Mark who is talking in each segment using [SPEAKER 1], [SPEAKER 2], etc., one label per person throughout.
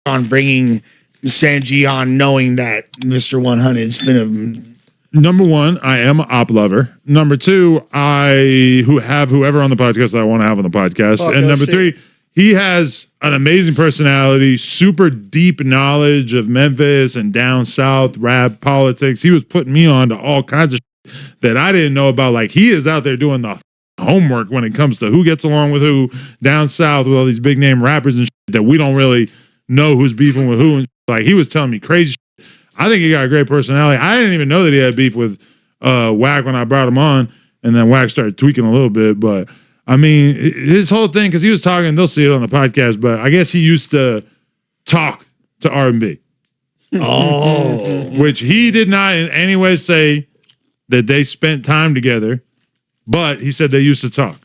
[SPEAKER 1] on bringing Stan G on, knowing that Mr. 100's been
[SPEAKER 2] Number one, I am an op lover. Number two, who have whoever on the podcast that I want to have on the podcast. And number three, he has an amazing personality, super deep knowledge of Memphis and down south rap politics. He was putting me on to all kinds of shit that I didn't know about. Like, he is out there doing the homework when it comes to who gets along with who down south with all these big name rappers and shit that we don't really know who's beefing with who. And like, he was telling me crazy shit. I think he got a great personality. I didn't even know that he had beef with Wack when I brought him on, and then Wack started tweaking a little bit. But I mean, his whole thing, because he was talking, they'll see it on the podcast, but I guess he used to talk to R&B.
[SPEAKER 1] Oh.
[SPEAKER 2] Which he did not in any way say that they spent time together, but he said they used to talk.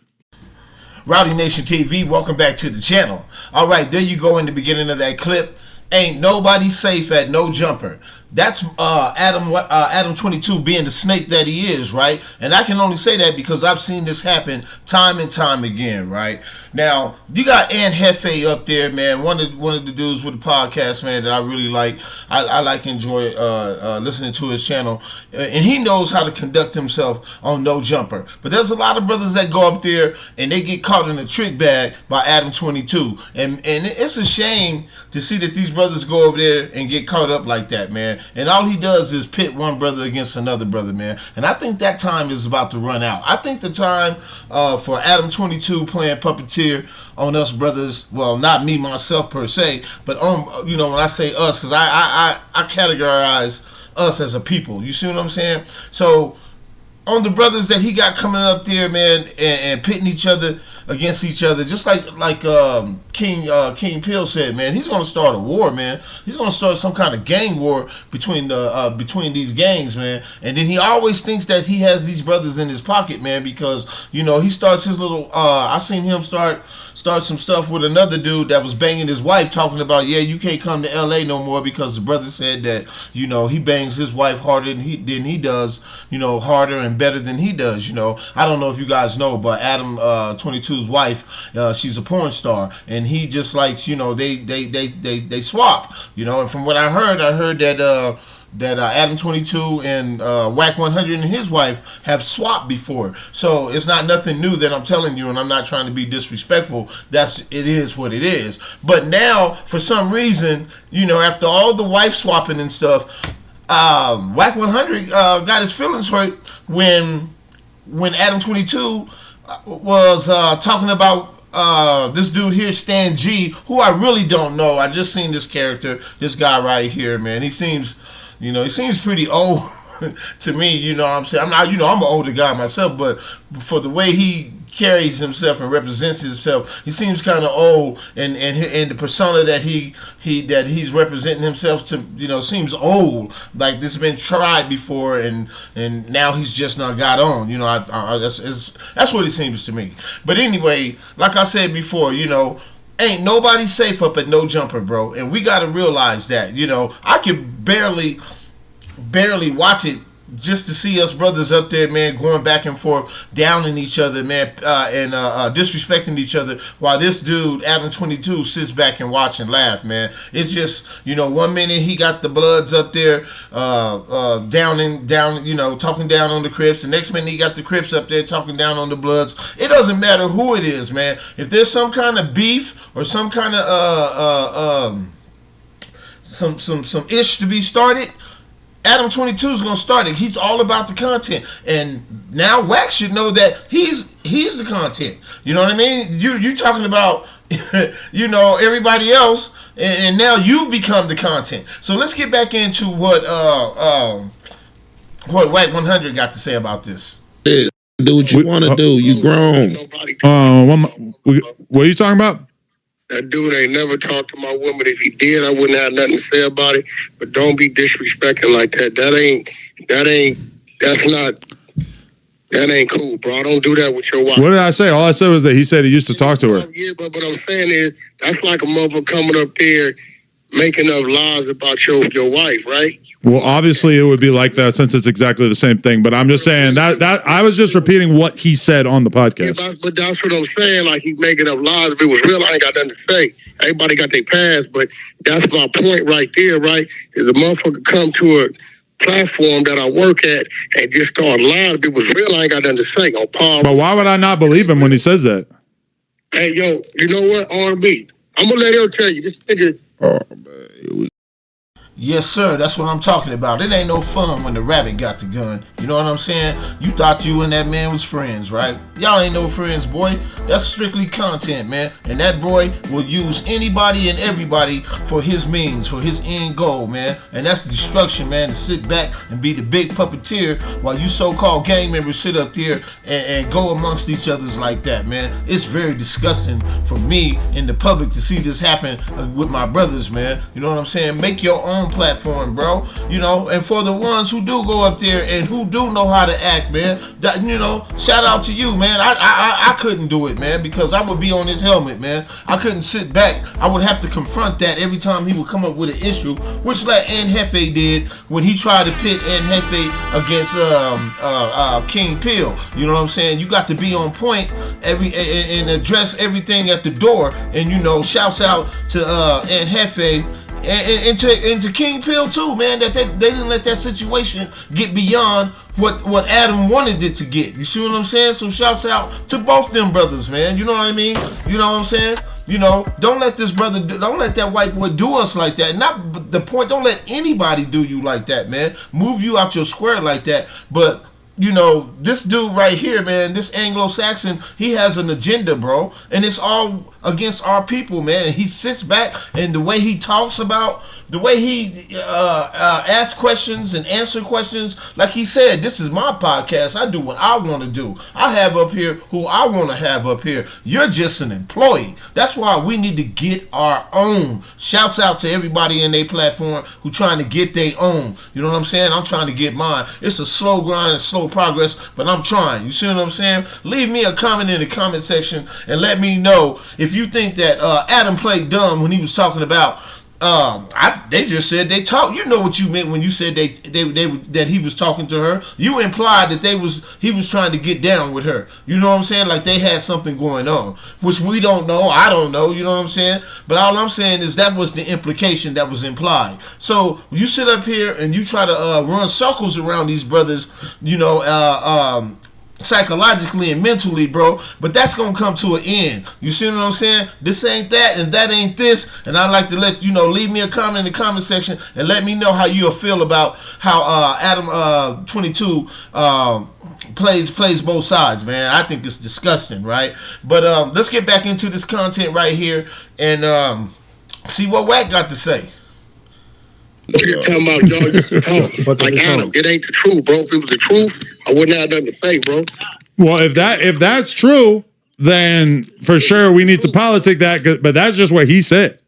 [SPEAKER 3] Rowdy Nation TV, welcome back to the channel. All right, there you go in the beginning of that clip. Ain't nobody safe at no jumper. That's Adam 22 being the snake that he is, right? And I can only say that because I've seen this happen time and time again, right? Now, you got Ant Hefe up there, man. One of the dudes with the podcast, man, that I really like. I enjoy listening to his channel. And he knows how to conduct himself on No Jumper. But there's a lot of brothers that go up there and they get caught in a trick bag by Adam 22. And it's a shame to see that these brothers go over there and get caught up like that, man. And all he does is pit one brother against another brother, man. And I think that time is about to run out. I think the time for Adam 22 playing puppeteer on us brothers, well, not me myself per se, but on, you know, when I say us, because I categorize us as a people. You see what I'm saying? So on the brothers that he got coming up there, man, and pitting each other against each other, just like King Pill said, man, he's gonna start a war, man. He's gonna start some kind of gang war between these gangs, man. And then he always thinks that he has these brothers in his pocket, man, because you know he starts his little. I seen him start some stuff with another dude that was banging his wife, talking about, yeah, you can't come to LA no more because the brother said that, you know, he bangs his wife harder than he does, you know, harder and better than he does, you know. I don't know if you guys know, but Adam 22's wife, she's a porn star, and he just likes, you know, they swap, you know. And from what I heard that Adam 22 and Wack 100 and his wife have swapped before. So it's not nothing new that I'm telling you, and I'm not trying to be disrespectful. It is what it is. But now, for some reason, you know, after all the wife swapping and stuff, Wack 100 got his feelings hurt when Adam 22 was talking about this dude here, Stan G, who I really don't know. I just seen this character, this guy right here, man. He seems pretty old to me, you know what I'm saying? I'm an older guy myself, but for the way he carries himself and represents himself, he seems kind of old, and the persona that he's representing himself to, you know, seems old. Like this has been tried before, and now he's just not got on. You know, that's what it seems to me. But anyway, like I said before, you know, ain't nobody safe up at No Jumper, bro. And we got to realize that, you know. I could barely watch it just to see us brothers up there, man, going back and forth, downing each other, man, and disrespecting each other, while this dude, Adam 22, sits back and watch and laugh, man. It's just, you know, one minute he got the Bloods up there down, you know, talking down on the Crips. The next minute he got the Crips up there talking down on the Bloods. It doesn't matter who it is, man. If there's some kind of beef or some kind of some ish to be started, Adam 22 is gonna start it. He's all about the content, and now Wack should know that he's the content. You know what I mean? You talking about you know, everybody else, and now you've become the content. So let's get back into what Wack 100 got to say about this.
[SPEAKER 4] Do what you want to do. You grown.
[SPEAKER 2] What are you talking about?
[SPEAKER 5] That dude ain't never talked to my woman. If he did, I wouldn't have nothing to say about it. But don't be disrespecting like that. That ain't cool, bro. Don't do that with your wife.
[SPEAKER 2] What did I say? All I said was that he said he used to talk to her.
[SPEAKER 5] Yeah, but what I'm saying is, that's like a motherfucker coming up there making up lies about your wife, right?
[SPEAKER 2] Well, obviously it would be like that since it's exactly the same thing. But I'm just saying that I was just repeating what he said on the podcast.
[SPEAKER 5] Yeah, but that's what I'm saying. Like, he's making up lies. If it was real, I ain't got nothing to say. Everybody got their past, but that's my point right there, right? Is a motherfucker come to a platform that I work at and just start lying. If it was real, I ain't got nothing to say. On par.
[SPEAKER 2] But why would I not believe him when he says that?
[SPEAKER 5] Hey, yo, you know what? R&B. I'm gonna let him tell you. This nigga.
[SPEAKER 4] Oh, man.
[SPEAKER 3] Yes, sir. That's what I'm talking about. It ain't no fun when the rabbit got the gun. You know what I'm saying? You thought you and that man was friends, right? Y'all ain't no friends, boy. That's strictly content, man. And that boy will use anybody and everybody for his means, for his end goal, man. And that's the destruction, man, to sit back and be the big puppeteer while you so-called gang members sit up there and go amongst each others like that, man. It's very disgusting for me in the public to see this happen with my brothers, man. You know what I'm saying? Make your own platform, bro. You know, and for the ones who do go up there and who do know how to act, man, that, you know, shout out to you, man. I couldn't do it, man, because I would be on his helmet, man. I couldn't sit back. I would have to confront that every time he would come up with an issue, which like N Hefe did when he tried to pit N Hefe against King Pill. You know what I'm saying? You got to be on point and address everything at the door. And, you know, shouts out to N Hefe and to King Pill too, man, that they didn't let that situation get beyond what Adam wanted it to get. You see what I'm saying? So shouts out to both them brothers, man. You know what I mean? You know what I'm saying? You know, don't let this brother, don't let that white boy do us like that. Not the point, don't let anybody do you like that, man. Move you out your square like that. But you know, this dude right here, man, this Anglo-Saxon, he has an agenda, bro. And it's all against our people, man. And he sits back and the way he talks about, the way he asks questions and answer questions, like he said, this is my podcast. I do what I want to do. I have up here who I want to have up here. You're just an employee. That's why we need to get our own. Shouts out to everybody in their platform who trying to get their own. You know what I'm saying? I'm trying to get mine. It's a slow grind and slow progress, but I'm trying. You see what I'm saying? Leave me a comment in the comment section and let me know if you think that Adam played dumb when he was talking about they just said they talked. You know what you meant when you said that he was talking to her. You implied that he was trying to get down with her. You know what I'm saying? Like they had something going on, which we don't know. I don't know. You know what I'm saying? But all I'm saying is that was the implication that was implied. So you sit up here and you try to run circles around these brothers, you know, psychologically and mentally, bro, but that's gonna come to an end. You see what I'm saying? This ain't that and that ain't this, and I'd like to let you know, leave me a comment in the comment section and let me know how you'll feel about how Adam 22 plays both sides, man. I think it's disgusting, right? But let's get back into this content right here and see what Wack got to say.
[SPEAKER 5] You're talking about y'all used to talk like Adam. It ain't the truth, bro. If it was the truth, I wouldn't have nothing to say, bro.
[SPEAKER 2] Well, if that's true, then for sure we need to politic that. But that's just what he said.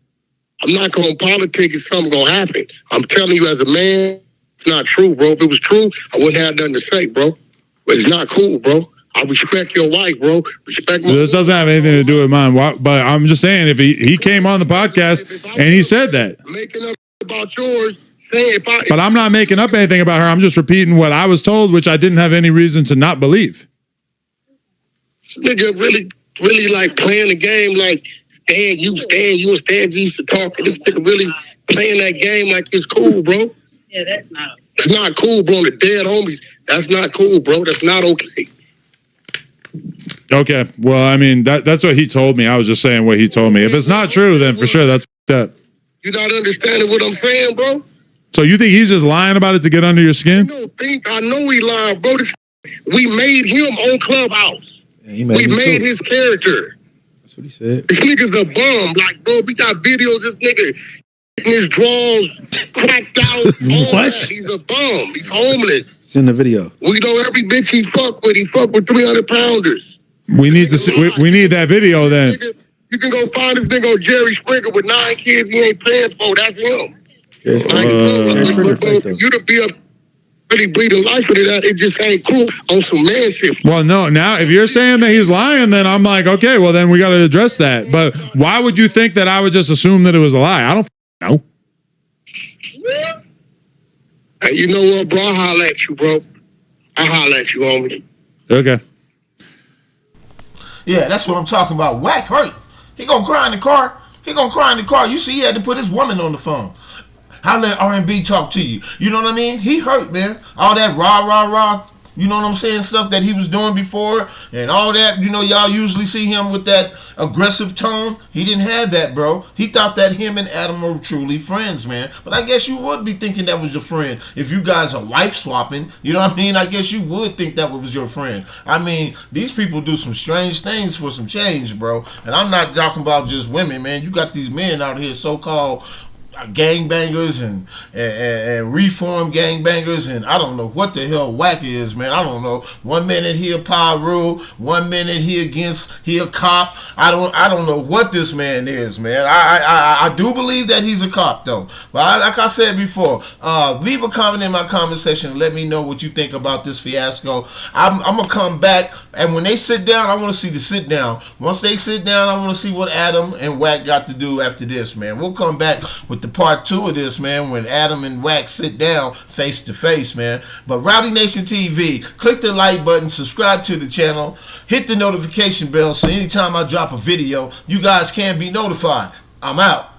[SPEAKER 5] I'm not going to politic if something going to happen. I'm telling you as a man, it's not true, bro. If it was true, I wouldn't have nothing to say, bro. But it's not cool, bro. I respect your wife, bro. Respect my.
[SPEAKER 2] This doesn't have anything to do with mine. But I'm just saying, if he came on the podcast and he said that.
[SPEAKER 5] Making up about yours, saying
[SPEAKER 2] but I'm not making up anything about her. I'm just repeating what I was told, which I didn't have any reason to not believe.
[SPEAKER 5] Nigga really like playing the game like Stan, you and Stan used to talk. This nigga really playing that game like it's cool, bro.
[SPEAKER 6] Yeah, that's not.
[SPEAKER 5] That's not cool, bro. The dead homies. That's not cool, bro. That's not okay.
[SPEAKER 2] Okay. Well, I mean, that's what he told me. I was just saying what he told me. If it's not true, then for sure that's that.
[SPEAKER 5] You not understanding what I'm saying, bro?
[SPEAKER 2] So you think he's just lying about it to get under your skin?
[SPEAKER 5] I know he lying, bro. We made him on Clubhouse.
[SPEAKER 7] Yeah,
[SPEAKER 5] we made his character.
[SPEAKER 7] That's what he said.
[SPEAKER 5] This nigga's a bum. Like, bro, we got videos. This nigga, his drawers cracked out.
[SPEAKER 1] What?
[SPEAKER 5] He's a bum. He's homeless.
[SPEAKER 7] It's in the video.
[SPEAKER 5] We know every bitch he fuck with. He fuck with 300 pounders.
[SPEAKER 2] We need to see, we need that video then.
[SPEAKER 5] You can go find this nigga on Jerry Springer with 9 kids he ain't paying for. That's him. You to be a really breathing life into that, it just ain't cool on some man shit.
[SPEAKER 2] Well, no, now if you're saying that he's lying, then I'm like, okay, well then we got to address that. But why would you think that I would just assume that it was a lie? I don't know.
[SPEAKER 5] Hey, you know what, bro? I'll holler at you, bro. I'll holler at you, homie.
[SPEAKER 2] Okay.
[SPEAKER 3] Yeah, that's what I'm talking about. Wack hurt. He gonna cry in the car. He gonna cry in the car. You see, he had to put his woman on the phone. How let R&B talk to you? You know what I mean? He hurt, man. All that rah. You know what I'm saying? Stuff that he was doing before and all that. You know, y'all usually see him with that aggressive tone. He didn't have that, bro. He thought that him and Adam were truly friends, man. But I guess you would be thinking that was your friend if you guys are wife swapping. You know what I mean? I guess you would think that was your friend. I mean, these people do some strange things for some change, bro. And I'm not talking about just women, man. You got these men out here, so-called gangbangers and reform gangbangers, and I don't know what the hell Wack is, man. I don't know. 1 minute he a Pyru, 1 minute he a cop. I don't know what this man is, man. I do believe that he's a cop though. But like I said before, leave a comment in my comment section and let me know what you think about this fiasco. I'm gonna come back, and when they sit down, I want to see the sit down. Once they sit down, I want to see what Adam and Wack got to do after this, man. We'll come back with the part 2 of this, man, when Adam and Wack sit down face to face, man. But Rowdy Nation TV, click the like button, subscribe to the channel, hit the notification bell so anytime I drop a video, you guys can be notified. I'm out.